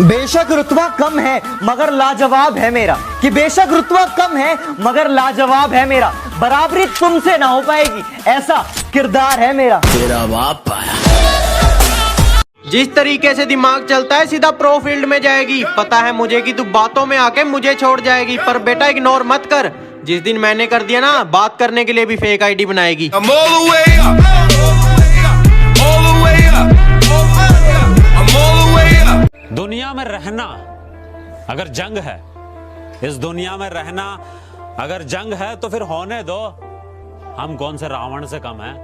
बेशक रुतबा कम है मगर लाजवाब है मेरा, कि बेशक रुतबा कम है मगर लाजवाब है मेरा, बराबरी तुमसे ना हो पाएगी ऐसा किरदार है मेरा। तेरा बाप पाया। जिस तरीके से दिमाग चलता है सीधा प्रो फील्ड में जाएगी। पता है मुझे कि तू बातों में आके मुझे छोड़ जाएगी, पर बेटा इग्नोर मत कर। जिस दिन मैंने कर दिया ना, बात करने के लिए भी फेक आईडी बनाएगी। दुनिया में रहना अगर जंग है, इस दुनिया में रहना अगर जंग है तो फिर होने दो, हम कौन से रावण से कम हैं?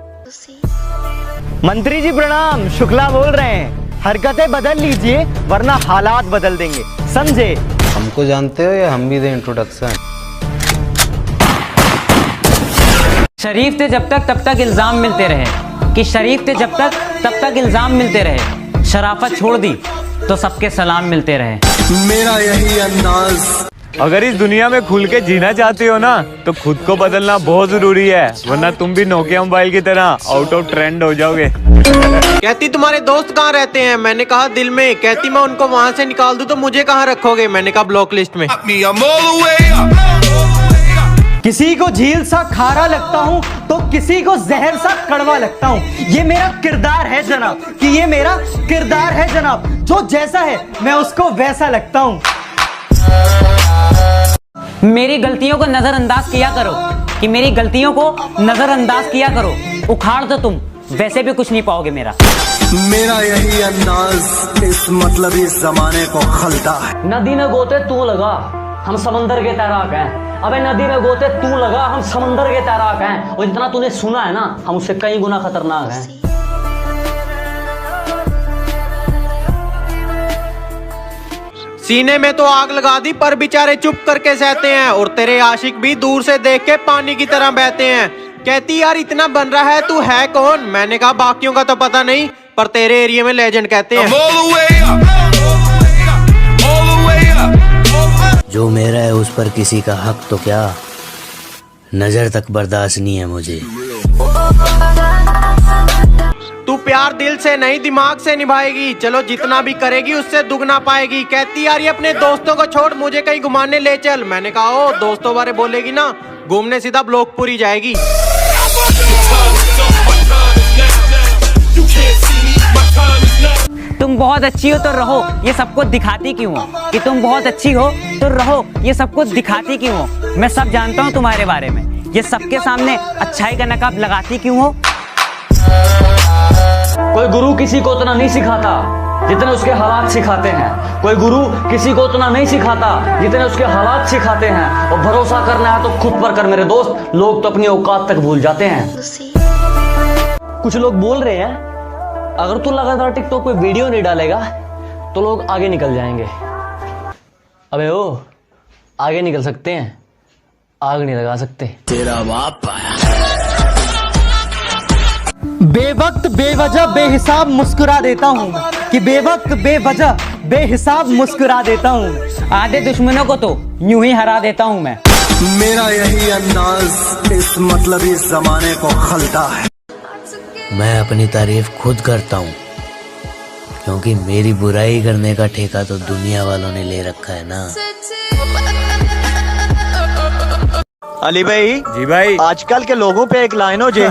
मंत्री जी प्रणाम, शुक्ला बोल रहे हैं। हरकतें बदल लीजिए वरना हालात बदल देंगे, समझे? हमको जानते हो या हम भी दें इंट्रोडक्शन? शरीफ थे जब तक तब तक इल्जाम मिलते रहे, कि शरीफ थे जब तक तब तक इल्जाम मिलते रहे, शराफत छोड़ दी तो सबके सलाम मिलते रहे। मेरा यही अंदाज। अगर इस दुनिया में खुल के जीना चाहते हो ना तो खुद को बदलना बहुत जरूरी है, वरना तुम भी नोकिया मोबाइल की तरह आउट ऑफ ट्रेंड हो जाओगे। कहती तुम्हारे दोस्त कहाँ रहते हैं? मैंने कहा दिल में। कहती मैं उनको वहाँ से निकाल दूं तो मुझे कहाँ रखोगे? मैंने कहा ब्लॉक लिस्ट में। किसी को झील सा खारा लगता हूँ तो किसी को जहर सा कड़वा लगता हूँ। ये मेरा किरदार है जनाब, कि ये मेरा किरदार है जनाब, जो जैसा है मैं उसको वैसा लगता हूँ। मेरी गलतियों को नजरअंदाज किया करो, कि मेरी गलतियों को नजरअंदाज किया करो। उखाड़ दो तुम, वैसे भी कुछ नहीं पाओगे मेरा। मेरा यही अंदाज इस मतलब इस जमाने को खलता है। नदी ने गोते तू लगा, हम समंदर के तैराक हैं। अबे नदी ने गोते तू लगा, हम समंदर के तैराक हैं। और जितना तूने सुना है ना, हम उससे कई गुना खतरनाक हैं। सीने में तो आग लगा दी पर बेचारे चुप करके सहते हैं, और तेरे आशिक भी दूर से देख के पानी की तरह बहते हैं। कहती यार इतना बन रहा है, तू है कौन? मैंने कहा बाकियों का तो पता नहीं, पर तेरे एरिया में लेजेंड कहते हैं। जो मेरा है उस पर किसी का हक तो क्या, नजर तक बर्दाश्त नहीं है मुझे। तू प्यार दिल से नहीं दिमाग से निभाएगी, चलो जितना भी करेगी उससे दुगना पाएगी। कहती यार ये अपने दोस्तों को छोड़ मुझे कहीं घुमाने ले चल। मैंने कहा ओ दोस्तों बारे बोलेगी ना, घूमने सीधा ब्लॉकपुरी जाएगी। तुम बहुत अच्छी हो तो रहो, ये सबको दिखाती क्यों हो? कि तुम बहुत अच्छी हो तो रहो, ये सबको दिखाती क्यों हो? मैं सब जानता हूँ तुम्हारे बारे में, ये सबके सामने अच्छाई का नकाब लगाती क्यों हो? कोई गुरु किसी को उतना नहीं सिखाता जितने उसके हालात सिखाते हैं। कोई गुरु किसी को उतना नहीं सिखाता जितने उसके हालात सिखाते हैं। और भरोसा करना है तो खुद पर कर मेरे दोस्त, लोग तो अपनी औकात तक भूल जाते हैं। कुछ लोग बोल रहे हैं अगर तू लगातार टिकटॉक पे वीडियो नहीं डालेगा तो लोग आगे निकल जाएंगे। अबे ओ, आगे निकल सकते हैं, आग नहीं लगा सकते। तेरा बाप पाया। बेवक्त बेवजह बेहिसाब मुस्कुरा देता हूँ, कि बेवक्त बेवजह बेहिसाब मुस्कुरा देता हूँ। आधे दुश्मनों को तो यूं ही हरा देता हूँ मैं। मेरा यही अंदाज इस मतलब इस जमाने को खलता है। मैं अपनी तारीफ खुद करता हूँ, क्योंकि मेरी बुराई करने का ठेका तो दुनिया वालों ने ले रखा है ना। अली भाई। जी भाई। आजकल के लोगों पे एक लाइन हो जे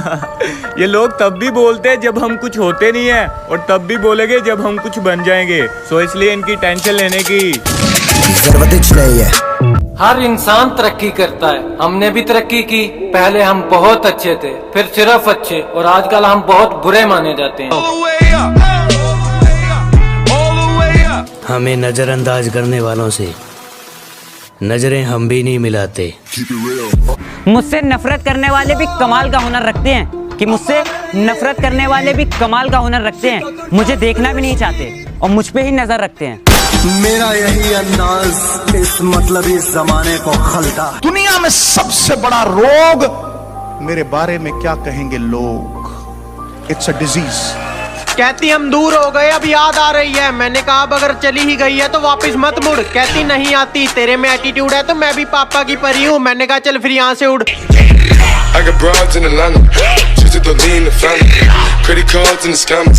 ये लोग तब भी बोलते हैं जब हम कुछ होते नहीं है, और तब भी बोलेंगे जब हम कुछ बन जाएंगे। सो इसलिए इनकी टेंशन लेने की जरूरत नहीं है। हर इंसान तरक्की करता है, हमने भी तरक्की की। पहले हम बहुत अच्छे थे, फिर सिर्फ अच्छे, और आजकल हम बहुत बुरे माने जाते हैं। हमें नजरअंदाज करने वालों से नजरें हम भी नहीं मिलाते। मुझसे नफरत करने वाले भी कमाल का हुनर रखते हैं, कि मुझसे नफरत करने वाले भी कमाल का हुनर रखते हैं। मुझे देखना भी नहीं चाहते और मुझ पे ही नजर रखते हैं। मेरा यही अंदाज इस मतलब इस जमाने को खलता है। दुनिया में सबसे बड़ा रोग मेरे बारे में क्या कहेंगे लोग, इट्स अ डिजीज। कहती हम दूर हो गए अब याद आ रही है। मैंने कहा अब अगर चली ही गई है तो वापस मत मुड़। कहती नहीं आती, तेरे में एटीट्यूड है तो मैं भी पापा की परी हूँ। मैंने कहा चल फिर यहाँ से उड़।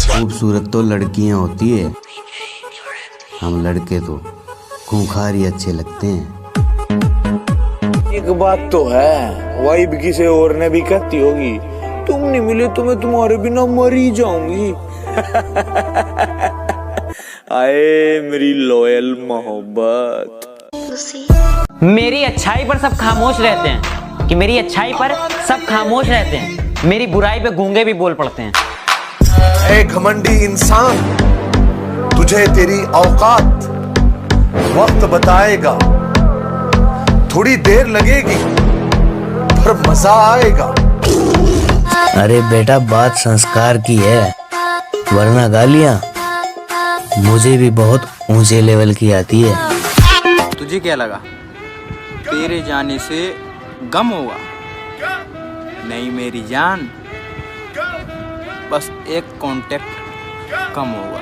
खूबसूरत तो लड़कियां होती है, हम लड़के तो खूंखार ही अच्छे लगते हैं। एक बात तो है, वाइब किसी और ने भी कहती होगी, तुम नहीं मिले तो मैं तुम्हारे बिना मर ही जाऊंगी। आए मेरी लॉयल मोहब्बत। मेरी अच्छाई पर सब खामोश रहते हैं, कि मेरी अच्छाई पर सब खामोश रहते हैं, मेरी बुराई पे गूंगे भी बोल पड़ते हैं। ए घमंडी इंसान, तुझे तेरी औकात वक्त बताएगा। थोड़ी देर लगेगी पर मजा आएगा। अरे बेटा बात संस्कार की है, वरना गालियां मुझे भी बहुत ऊंचे लेवल की आती है। तुझे क्या लगा तेरे जाने से गम होगा? नहीं मेरी जान, बस एक कांटेक्ट कम होगा।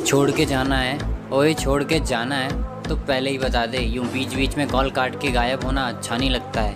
छोड़ के जाना है, ओए छोड़ के जाना है तो पहले ही बता दे। यूं बीच बीच में कॉल काट के गायब होना अच्छा नहीं लगता है।